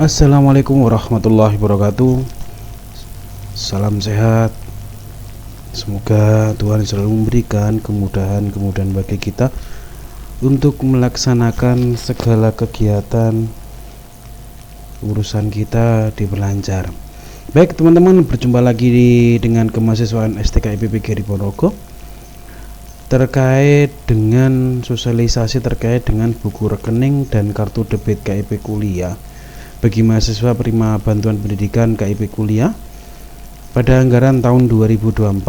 Assalamualaikum warahmatullahi wabarakatuh. Salam sehat. Semoga Tuhan selalu memberikan kemudahan bagi kita untuk melaksanakan segala kegiatan urusan kita diperlancar. Baik teman-teman, berjumpa lagi dengan kemahasiswaan STK IPB Geri Ponorogo terkait dengan sosialisasi terkait dengan buku rekening dan kartu debit KIP kuliah bagi mahasiswa penerima bantuan pendidikan KIP kuliah pada anggaran tahun 2024.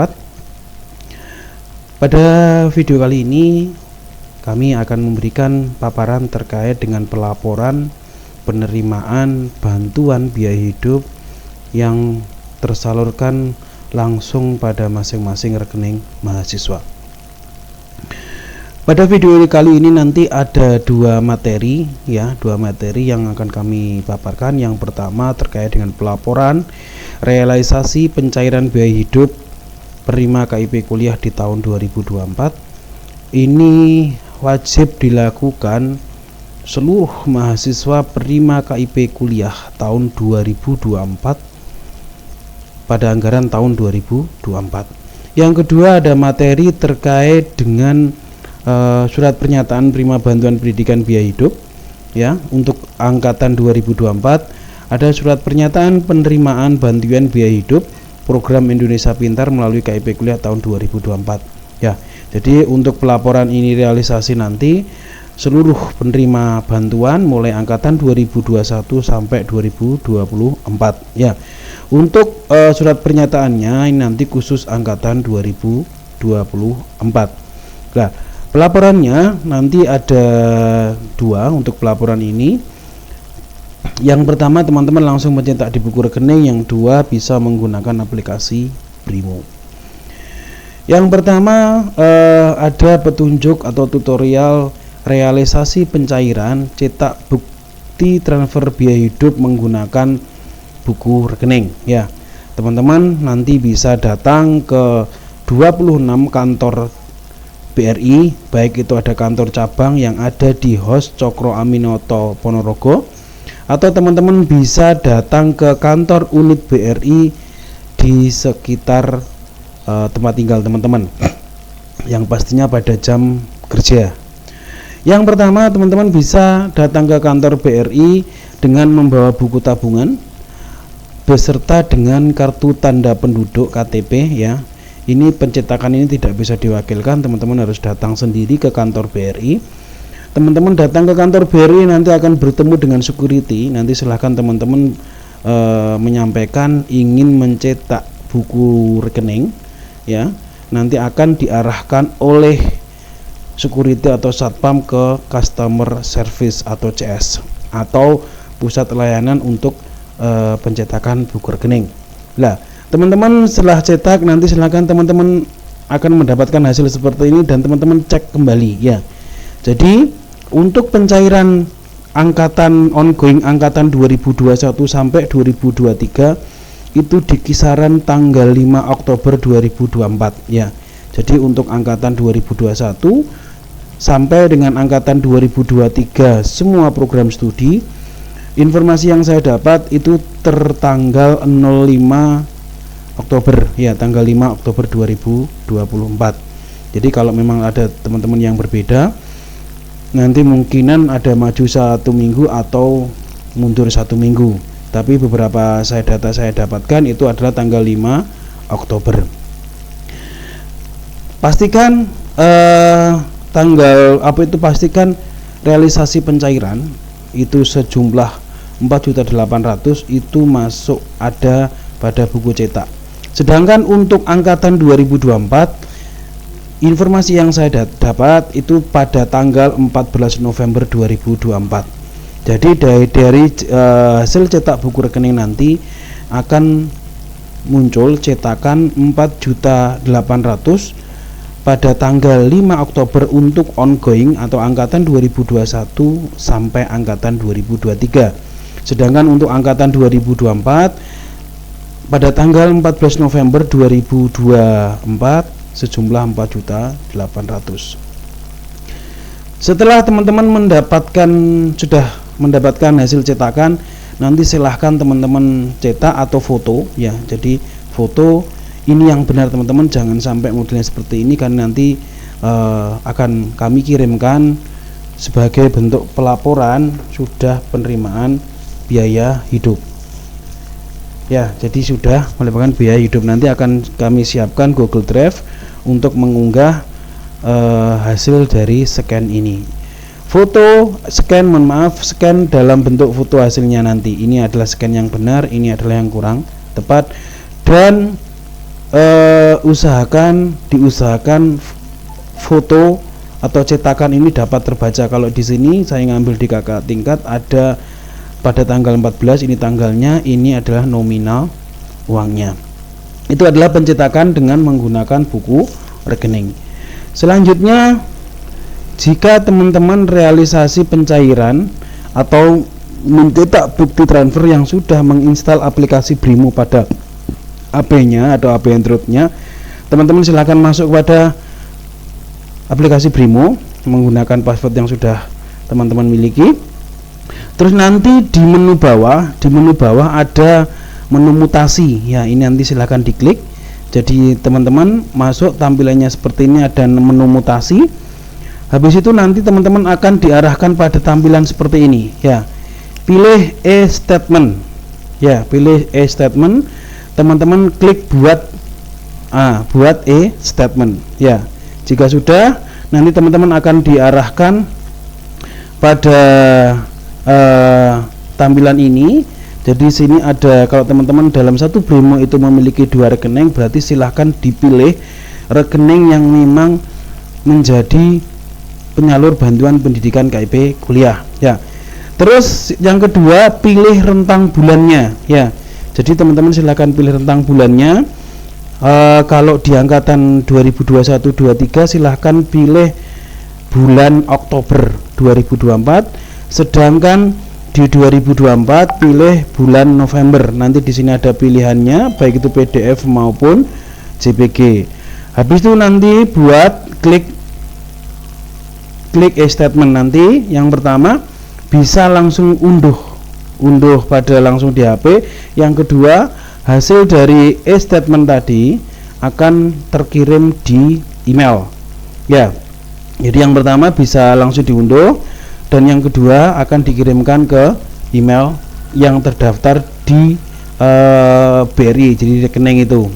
Pada video kali ini kami akan memberikan paparan terkait dengan pelaporan penerimaan bantuan biaya hidup yang tersalurkan langsung pada masing-masing rekening mahasiswa. Pada video kali ini nanti ada dua materi yang akan kami paparkan. Yang pertama terkait dengan pelaporan realisasi pencairan biaya hidup penerima KIP kuliah di tahun 2024. Ini wajib dilakukan seluruh mahasiswa penerima KIP kuliah tahun 2024 pada anggaran tahun 2024. Yang kedua ada materi terkait dengan surat pernyataan penerima bantuan pendidikan biaya hidup untuk angkatan 2024. Ada surat pernyataan penerimaan bantuan biaya hidup program Indonesia Pintar melalui KIP kuliah tahun 2024. Jadi untuk pelaporan ini realisasi nanti seluruh penerima bantuan mulai angkatan 2021 sampai 2024. Untuk surat pernyataannya ini nanti khusus angkatan 2024. Pelaporannya nanti ada dua untuk pelaporan ini. Yang pertama teman-teman langsung mencetak di buku rekening, yang dua bisa menggunakan aplikasi Brimo. Yang pertama ada petunjuk atau tutorial realisasi pencairan cetak bukti transfer biaya hidup menggunakan buku rekening. Teman-teman nanti bisa datang ke 26 kantor BRI, baik itu ada kantor cabang yang ada di Hos Cokro Aminoto Ponorogo, atau teman-teman bisa datang ke kantor unit BRI di sekitar tempat tinggal teman-teman, yang pastinya pada jam kerja. Yang pertama teman-teman bisa datang ke kantor BRI dengan membawa buku tabungan beserta dengan kartu tanda penduduk KTP. Ini pencetakan ini tidak bisa diwakilkan, teman-teman harus datang sendiri ke kantor BRI. Teman-teman datang ke kantor BRI nanti akan bertemu dengan security. Nanti silahkan teman-teman menyampaikan ingin mencetak buku rekening. Nanti akan diarahkan oleh security atau satpam ke customer service atau CS atau pusat layanan untuk pencetakan buku rekening. Teman-teman setelah cetak nanti silakan teman-teman akan mendapatkan hasil seperti ini dan teman-teman cek kembali. Jadi untuk pencairan angkatan ongoing angkatan 2021 sampai 2023 itu di kisaran tanggal 5 Oktober 2024. Jadi untuk angkatan 2021 sampai dengan angkatan 2023 semua program studi, informasi yang saya dapat itu tertanggal 05 Oktober, tanggal 5 Oktober 2024. Jadi kalau memang ada teman-teman yang berbeda, nanti mungkinan ada maju 1 minggu atau mundur 1 minggu. Tapi beberapa data saya dapatkan itu adalah tanggal 5 Oktober. Pastikan pastikan realisasi pencairan itu sejumlah 4.800.000 itu masuk ada pada buku cetak. Sedangkan untuk angkatan 2024 informasi yang saya dapat itu pada tanggal 14 November 2024. Jadi dari hasil cetak buku rekening nanti akan muncul cetakan 4.800.000 pada tanggal 5 Oktober untuk ongoing atau angkatan 2021 sampai angkatan 2023. Sedangkan untuk angkatan 2024 pada tanggal 14 November 2024 sejumlah 4.800.000. Setelah teman-teman sudah mendapatkan hasil cetakan, nanti silahkan teman-teman cetak atau foto ya. Jadi foto ini yang benar teman-teman, jangan sampai modelnya seperti ini karena nanti akan kami kirimkan sebagai bentuk pelaporan sudah penerimaan biaya hidup ya. Jadi sudah melaporkan biaya hidup, nanti akan kami siapkan Google Drive untuk mengunggah hasil dari scan ini. Foto scan, mohon maaf, scan dalam bentuk foto hasilnya nanti. Ini adalah scan yang benar, ini adalah yang kurang tepat, dan diusahakan foto atau cetakan ini dapat terbaca. Kalau di sini saya ngambil di kakak tingkat, ada pada tanggal 14, ini tanggalnya, ini adalah nominal uangnya. Itu adalah pencetakan dengan menggunakan buku rekening. Selanjutnya, jika teman-teman realisasi pencairan atau mencetak bukti transfer yang sudah menginstal aplikasi Brimo pada HP-nya atau HP Android-nya, teman-teman silahkan masuk pada aplikasi Brimo menggunakan password yang sudah teman-teman miliki. Terus nanti di menu bawah ada menu mutasi ya, ini nanti silahkan diklik. Jadi teman-teman masuk, tampilannya seperti ini, ada menu mutasi. Habis itu nanti teman-teman akan diarahkan pada tampilan seperti ini ya. Pilih e-statement ya, pilih e-statement. Teman-teman klik buat e-statement ya. Jika sudah, nanti teman-teman akan diarahkan pada tampilan ini. Jadi sini ada, kalau teman-teman dalam satu Brimo itu memiliki 2 rekening, berarti silahkan dipilih rekening yang memang menjadi penyalur bantuan pendidikan KIP kuliah ya. Terus yang kedua, pilih rentang bulannya ya. Jadi teman-teman silahkan pilih rentang bulannya. Kalau di angkatan 2021-23 silahkan pilih bulan Oktober 2024, sedangkan di 2024 pilih bulan November. Nanti di sini ada pilihannya, baik itu PDF maupun JPG. Habis itu nanti buat klik e-statement. Nanti yang pertama bisa langsung unduh pada langsung di HP. Yang kedua, hasil dari e-statement tadi akan terkirim di email ya. Jadi yang pertama bisa langsung diunduh, dan yang kedua akan dikirimkan ke email yang terdaftar di BRI, jadi rekening itu.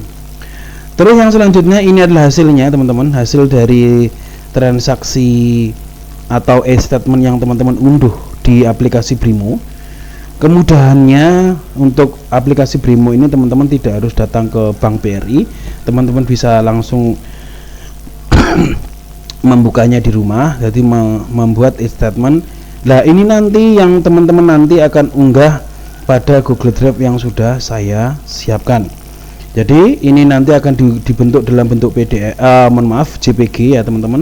Terus yang selanjutnya, ini adalah hasilnya teman-teman, hasil dari transaksi atau e-statement yang teman-teman unduh di aplikasi Brimo. Kemudahannya untuk aplikasi Brimo ini, teman-teman tidak harus datang ke Bank BRI, teman-teman bisa langsung membukanya di rumah. Jadi membuat e-statement. Nah, ini nanti yang teman-teman nanti akan unggah pada Google Drive yang sudah saya siapkan. Jadi ini nanti akan dibentuk dalam bentuk PDF, JPG ya teman-teman.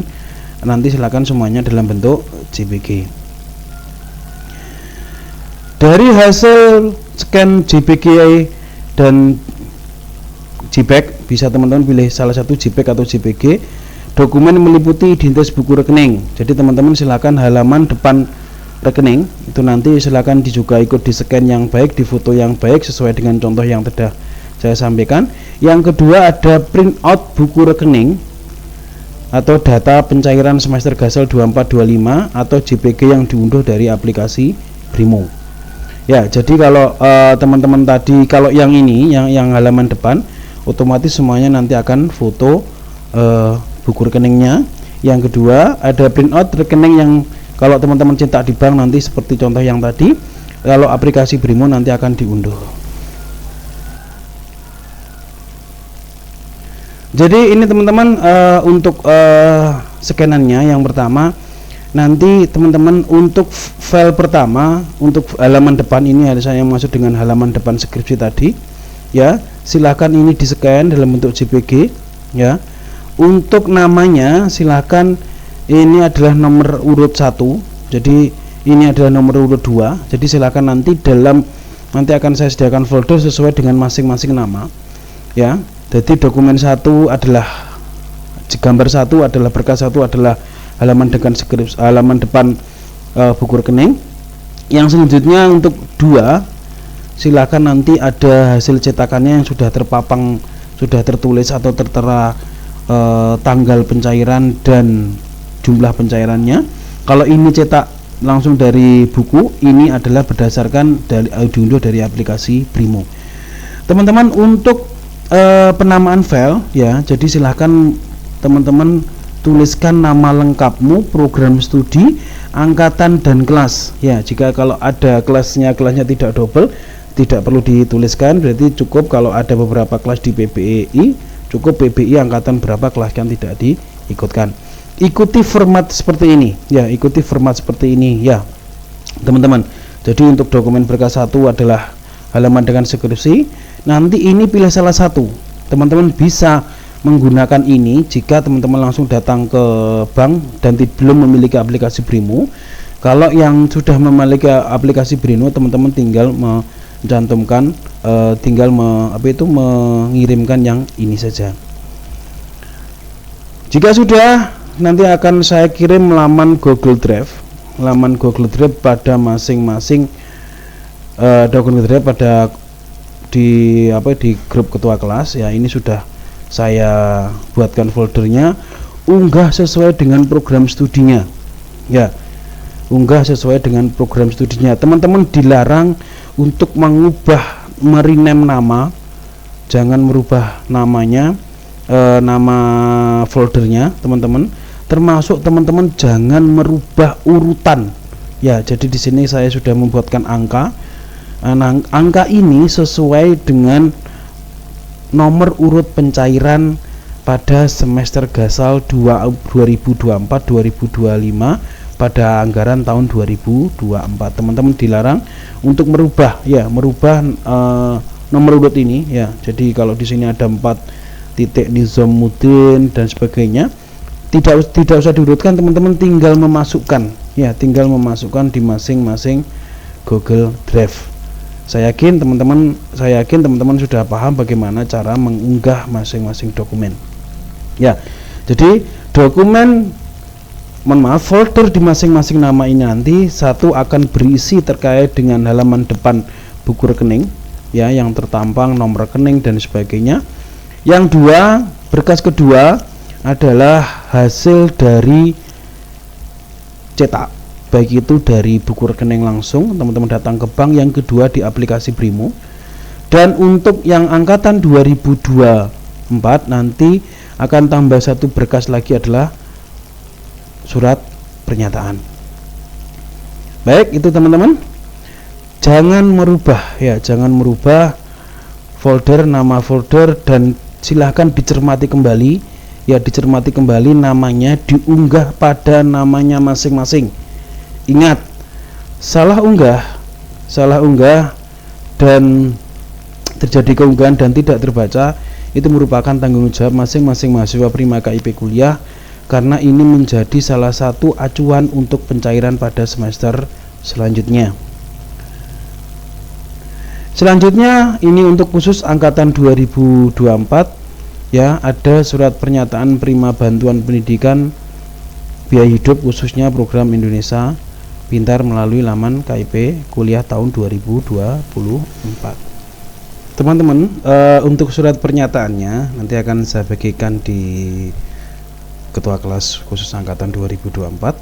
Nanti silakan semuanya dalam bentuk JPG. Dari hasil scan JPG dan JPEG, bisa teman-teman pilih salah satu JPEG atau JPG. Dokumen meliputi identitas buku rekening. Jadi teman-teman silakan halaman depan rekening itu nanti silakan juga ikut di scan yang baik, di foto yang baik sesuai dengan contoh yang sudah saya sampaikan. Yang kedua ada print out buku rekening atau data pencairan semester Gasel 24-25 atau JPG yang diunduh dari aplikasi Brimo. Ya, jadi kalau teman-teman tadi, kalau yang ini yang halaman depan, otomatis semuanya nanti akan foto buku rekeningnya. Yang kedua ada printout rekening yang kalau teman-teman cetak di bank nanti seperti contoh yang tadi. Kalau aplikasi Brimo nanti akan diunduh. Jadi ini teman-teman untuk scanannya. Yang pertama nanti teman-teman untuk file pertama, untuk halaman depan ini ada saya maksud dengan halaman depan skripsi tadi ya, silahkan ini di scan dalam bentuk JPG ya. Untuk namanya silahkan, ini adalah nomor urut 1, jadi ini adalah nomor urut 2, jadi silahkan nanti akan saya sediakan folder sesuai dengan masing-masing nama ya. Jadi dokumen 1 adalah gambar 1 adalah berkas 1 adalah halaman depan buku rekening. Yang selanjutnya untuk 2 silakan nanti ada hasil cetakannya yang sudah terpapang, sudah tertulis atau tertera tanggal pencairan dan jumlah pencairannya. Kalau ini cetak langsung dari buku, ini adalah berdasarkan dari diunduh dari aplikasi Brimo. Teman-teman, untuk penamaan file ya, jadi silahkan teman-teman tuliskan nama lengkapmu, program studi, angkatan dan kelas ya. Jika kalau ada kelasnya tidak double, tidak perlu dituliskan, berarti cukup kalau ada beberapa kelas di PBI, cukup PBI angkatan berapa kelas yang tidak diikutkan. Ikuti format seperti ini ya, ikuti format seperti ini ya teman-teman. Jadi untuk dokumen berkas 1 adalah halaman dengan skripsi. Nanti ini pilih salah satu, teman-teman bisa menggunakan ini jika teman-teman langsung datang ke bank dan belum memiliki aplikasi Brimo. Kalau yang sudah memiliki aplikasi Brimo, teman-teman tinggal mencantumkan mengirimkan yang ini saja. Jika sudah, nanti akan saya kirim laman Google Drive pada masing-masing dokumen Drive pada di grup ketua kelas ya. Ini sudah saya buatkan foldernya, unggah sesuai dengan program studinya ya, unggah sesuai dengan program studinya. Teman-teman dilarang untuk mengubah, merename nama, jangan merubah namanya, nama foldernya teman-teman, termasuk teman-teman jangan merubah urutan ya. Jadi di sini saya sudah membuatkan angka. Angka ini sesuai dengan nomor urut pencairan pada semester gasal 2024-2025 pada anggaran tahun 2024. Teman-teman dilarang untuk merubah nomor urut ini ya. Jadi kalau di sini ada 4 titik Nizamuddin dan sebagainya, tidak usah diurutkan, teman-teman tinggal memasukkan di masing-masing Google Drive. Saya yakin teman-teman sudah paham bagaimana cara mengunggah masing-masing dokumen ya. Jadi folder di masing-masing nama ini nanti satu akan berisi terkait dengan halaman depan buku rekening ya, yang tertampang nomor rekening dan sebagainya. Yang dua, berkas kedua adalah hasil dari cetak, baik itu dari buku rekening langsung teman-teman datang ke bank, yang kedua di aplikasi Brimo. Dan untuk yang angkatan 2024 nanti akan tambah satu berkas lagi, adalah surat pernyataan. Baik, itu teman-teman, jangan merubah folder, nama folder, dan silahkan dicermati kembali namanya, diunggah pada namanya masing-masing. Ingat, salah unggah dan terjadi keunggahan dan tidak terbaca, itu merupakan tanggung jawab masing-masing mahasiswa Prima KIP kuliah, karena ini menjadi salah satu acuan untuk pencairan pada semester selanjutnya. Selanjutnya ini untuk khusus angkatan 2024 ya, ada surat pernyataan Prima bantuan pendidikan biaya hidup khususnya program Indonesia Pintar melalui laman KIP kuliah tahun 2024. Teman-teman, untuk surat pernyataannya nanti akan saya bagikan di ketua kelas khusus angkatan 2024.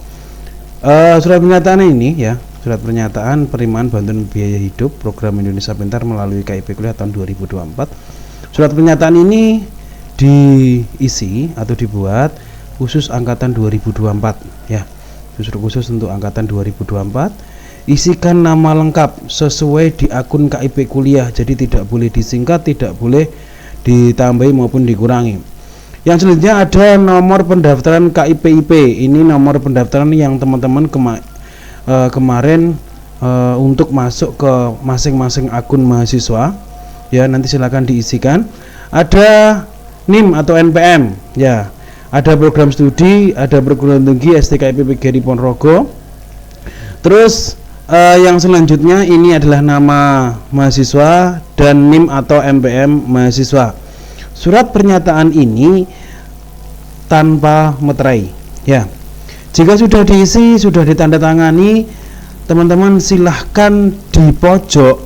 Surat pernyataan ini ya, surat pernyataan penerimaan bantuan biaya hidup program Indonesia Pintar melalui KIP kuliah tahun 2024. Surat pernyataan ini diisi atau dibuat khusus angkatan 2024 ya, khusus untuk angkatan 2024. Isikan nama lengkap sesuai di akun KIP kuliah, jadi tidak boleh disingkat, tidak boleh ditambahi maupun dikurangi. Yang selanjutnya ada nomor pendaftaran KIPIP. Ini nomor pendaftaran yang teman-teman kemarin untuk masuk ke masing-masing akun mahasiswa ya, nanti silakan diisikan. Ada NIM atau NPM ya, ada program studi, ada perguruan tinggi STKIP PGRI Ponorogo. Terus yang selanjutnya ini adalah nama mahasiswa dan NIM atau NPM mahasiswa. Surat pernyataan ini tanpa meterai ya. Jika sudah diisi, sudah ditandatangani, teman-teman silahkan di pojok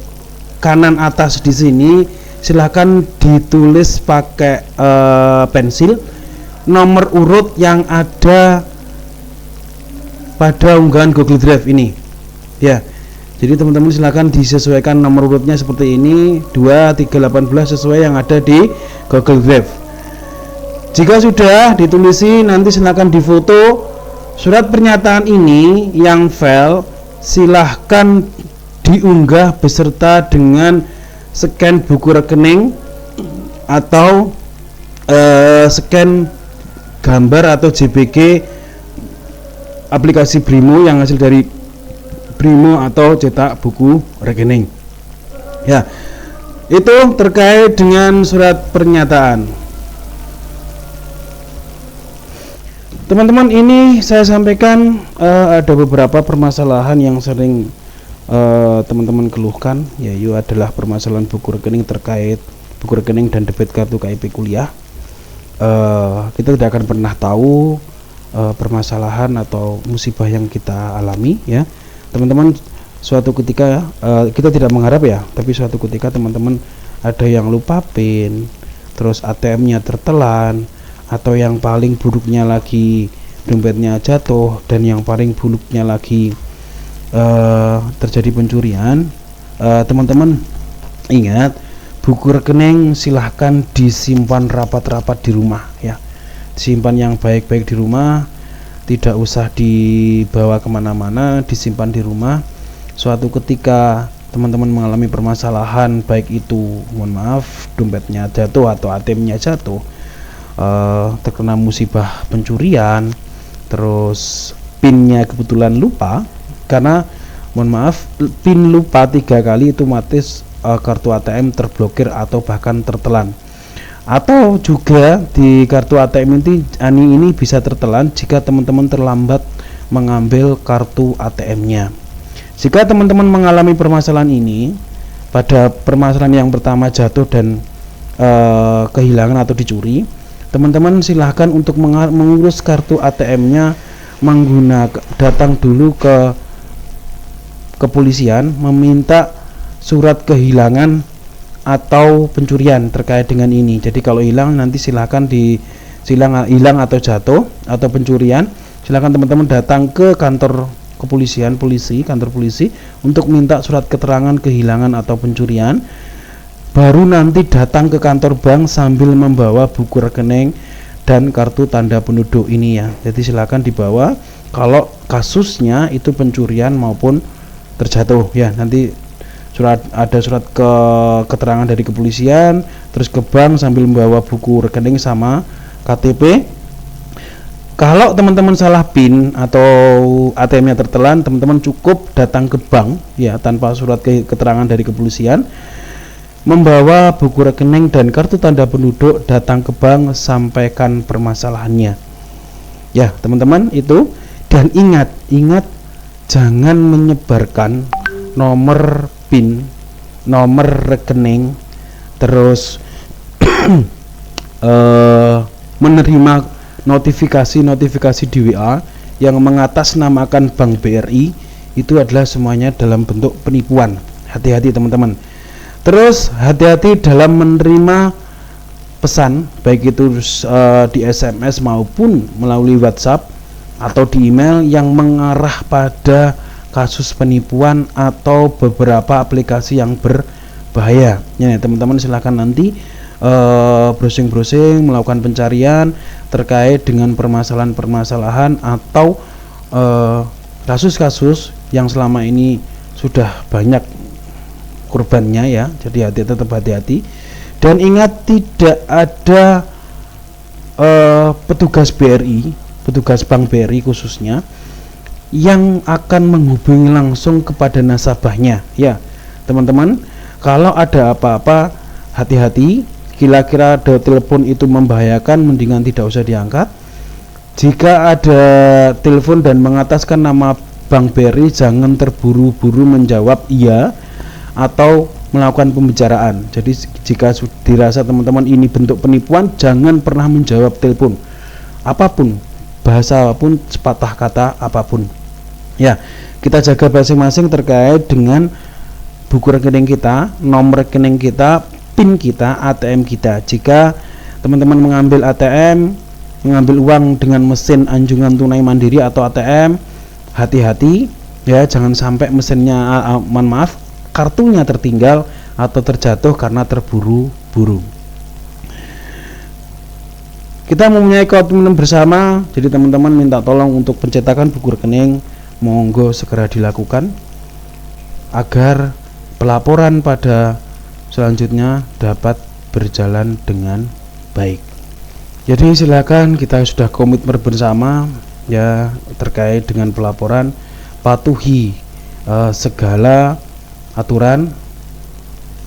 kanan atas di sini silahkan ditulis pakai pensil nomor urut yang ada pada unggahan Google Drive ini ya. Jadi teman-teman silahkan disesuaikan nomor urutnya seperti ini 2, 3, 18 sesuai yang ada di Google Drive. Jika sudah ditulisi, nanti silahkan difoto surat pernyataan ini yang file, silahkan diunggah beserta dengan scan buku rekening atau scan gambar atau JPG aplikasi Brimo yang hasil dari Brimo atau cetak buku rekening ya. Itu terkait dengan surat pernyataan. Teman-teman, ini saya sampaikan ada beberapa permasalahan yang sering teman-teman keluhkan, yaitu adalah permasalahan buku rekening terkait buku rekening dan debit kartu KIP kuliah. Kita tidak akan pernah tahu permasalahan atau musibah yang kita alami ya teman-teman. Suatu ketika kita tidak mengharap ya, tapi suatu ketika teman-teman ada yang lupa PIN, terus ATM-nya tertelan, atau yang paling buruknya lagi dompetnya jatuh, dan yang paling buruknya lagi terjadi pencurian. Teman-teman ingat, buku rekening silahkan disimpan rapat-rapat di rumah ya, simpan yang baik-baik di rumah, tidak usah dibawa kemana-mana, disimpan di rumah. Suatu ketika teman-teman mengalami permasalahan, baik itu mohon maaf dompetnya jatuh atau ATM-nya jatuh, terkena musibah pencurian, terus PIN-nya kebetulan lupa, karena mohon maaf PIN lupa 3 kali itu otomatis kartu ATM terblokir atau bahkan tertelan. Atau juga di kartu ATM ini bisa tertelan jika teman-teman terlambat mengambil kartu ATM-nya. Jika teman-teman mengalami permasalahan ini, pada permasalahan yang pertama jatuh dan kehilangan atau dicuri, teman-teman silahkan untuk mengurus kartu ATM-nya menggunakan datang dulu ke kepolisian meminta surat kehilangan atau pencurian terkait dengan ini. Jadi kalau hilang nanti silahkan hilang atau jatuh atau pencurian, silahkan teman-teman datang ke kantor kepolisian, kantor polisi untuk minta surat keterangan kehilangan atau pencurian. Baru nanti datang ke kantor bank sambil membawa buku rekening dan kartu tanda penduduk ini ya. Jadi silahkan dibawa kalau kasusnya itu pencurian maupun terjatuh ya. Nanti ada surat keterangan dari kepolisian, terus ke bank sambil membawa buku rekening sama KTP. Kalau teman-teman salah PIN atau ATM-nya tertelan, teman-teman cukup datang ke bank ya tanpa surat keterangan dari kepolisian, membawa buku rekening dan kartu tanda penduduk, datang ke bank, sampaikan permasalahannya. Ya, teman-teman itu. Dan ingat jangan menyebarkan nomor PIN, nomor rekening, terus menerima notifikasi di WA yang mengatasnamakan Bank BRI, itu adalah semuanya dalam bentuk penipuan. Hati-hati teman-teman. Terus hati-hati dalam menerima pesan, baik itu di SMS maupun melalui WhatsApp atau di email yang mengarah pada kasus penipuan atau beberapa aplikasi yang berbahaya. Ya, teman-teman silahkan nanti browsing-browsing, melakukan pencarian terkait dengan permasalahan-permasalahan atau kasus-kasus yang selama ini sudah banyak korbannya ya. Jadi tetap hati-hati, dan ingat tidak ada petugas BRI, petugas Bank BRI khususnya, yang akan menghubungi langsung kepada nasabahnya ya teman-teman. Kalau ada apa-apa, hati-hati. Kira-kira ada telepon itu membahayakan, mendingan tidak usah diangkat. Jika ada telepon dan mengataskan nama Bank BRI, jangan terburu-buru menjawab iya atau melakukan pembicaraan. Jadi jika dirasa teman-teman ini bentuk penipuan, jangan pernah menjawab telepon apapun, bahasa apapun, sepatah kata apapun. Ya, kita jaga masing-masing terkait dengan buku rekening kita, nomor rekening kita, PIN kita, ATM kita. Jika teman-teman mengambil ATM, mengambil uang dengan mesin anjungan tunai mandiri atau ATM, hati-hati ya, jangan sampai mesinnya kartunya tertinggal atau terjatuh karena terburu-buru. Kita mempunyai komitmen bersama, jadi teman-teman minta tolong untuk pencetakan buku rekening, monggo segera dilakukan agar pelaporan pada selanjutnya dapat berjalan dengan baik. Jadi silakan, kita sudah komitmen bersama ya terkait dengan pelaporan, patuhi segala aturan,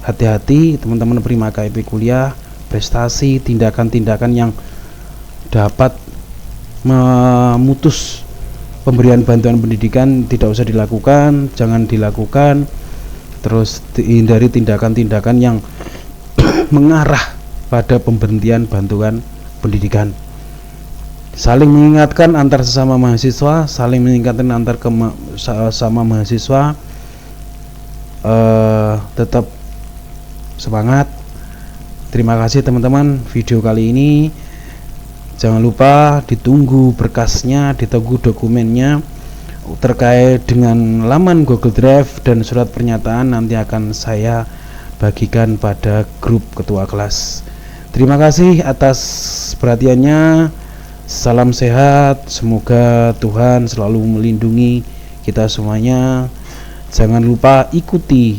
hati-hati teman-teman penerima KIP kuliah, prestasi, tindakan-tindakan yang dapat memutus pemberian bantuan pendidikan tidak usah dilakukan, jangan dilakukan. Terus hindari tindakan-tindakan yang mengarah pada pemberhentian bantuan pendidikan. Saling mengingatkan antar sesama mahasiswa, saling mengingatkan antar sesama mahasiswa, tetap semangat. Terima kasih teman-teman video kali ini. Jangan lupa ditunggu berkasnya, ditunggu dokumennya terkait dengan laman Google Drive dan surat pernyataan nanti akan saya bagikan pada grup ketua kelas. Terima kasih atas perhatiannya. Salam sehat, semoga Tuhan selalu melindungi kita semuanya. Jangan lupa ikuti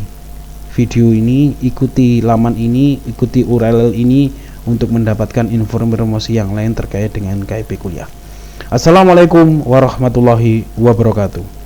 video ini, ikuti laman ini, ikuti URL ini untuk mendapatkan informasi yang lain terkait dengan KIP kuliah. Assalamualaikum warahmatullahi wabarakatuh.